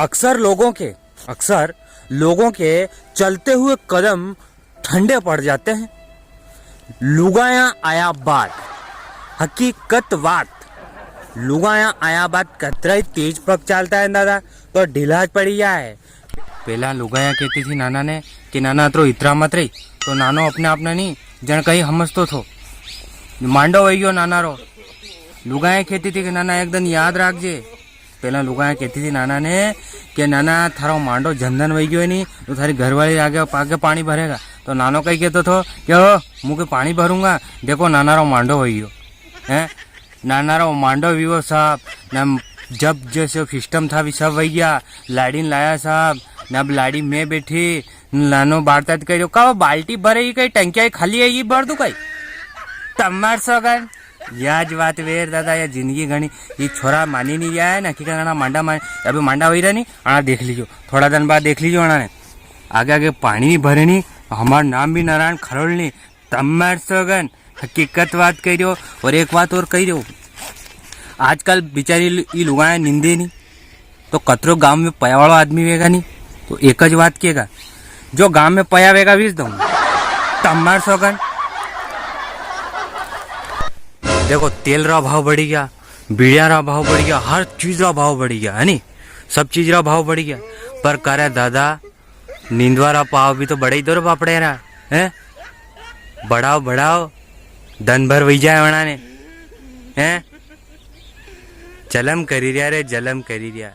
अक्सर लोगों के चलते हुए कदम ठंडे पड़ जाते हैं। लुगाया आया बात हकीकत बात लुगाया आया बात कतरा ही तेज पग चालता है दादा तो ढीला पड़ी जाए। पहला लुगाया कहती थी नाना ने कि नाना तो इतरा मत रही तो नानो अपने आप ने नहीं जन कहीं समझतो थो मांडो वही गयो नाना रो। लुगाया कहती थी कि नाना एकदम याद रखजे। पहला लुगाया कहती थी नाना ने कि नाना थारो मांडो जनधन वही गयो नहीं तो थारी घरवाली आगे पानी भरेगा। तो नानो कहीं कहते थो कि हो मुझे पानी भरूंगा देखो नाना रो मांडो वही गयो है। नाना रो मांडो वीवो साहब न जब जैसे सिस्टम था भी सब वही गया। लाड़ी लाया साहब न अब लाड़ी में बैठी नानो बारता कही का बाल्टी भरे ही कहीं टंकिया खाली है ये भर दू कहीं तमार सगन याज बात वेर दादा या जिंदगी घनी ये छोरा मानी नहीं जाए ना कि मांडा मान अभी मांडा वही रहा नहीं आना देख लीजिए थोड़ा दिन बाद देख लीजिए आना ने आगे आगे पानी नहीं भरे नहीं हमारा नाम भी नारायण खरोल नहीं तमार सगन हकीकत बात कह रहे हो। और एक बात और कह रहे हो आजकल बेचारी ये लुगाया निंदे नहीं तो कतरो गांव में पया वाला आदमी वेगा नहीं तो एक ज बात केगा जो गांव में पया वेगा बीस दू तमार सगन। देखो तेल रा भाव बढ़ी गया बीड़िया रा भाव बढ़ गया हर चीज रा भाव बढ़ी गया है नी सब चीज रा भाव बढ़ी गया पर करे दादा नींदवा रा पाव भी तो बड़े ही दो पापड़े रहा है। बढ़ाओ बढ़ाओ धन भर वही जाए वना ने हैं जलम करी रिया रे जलम करी रिया।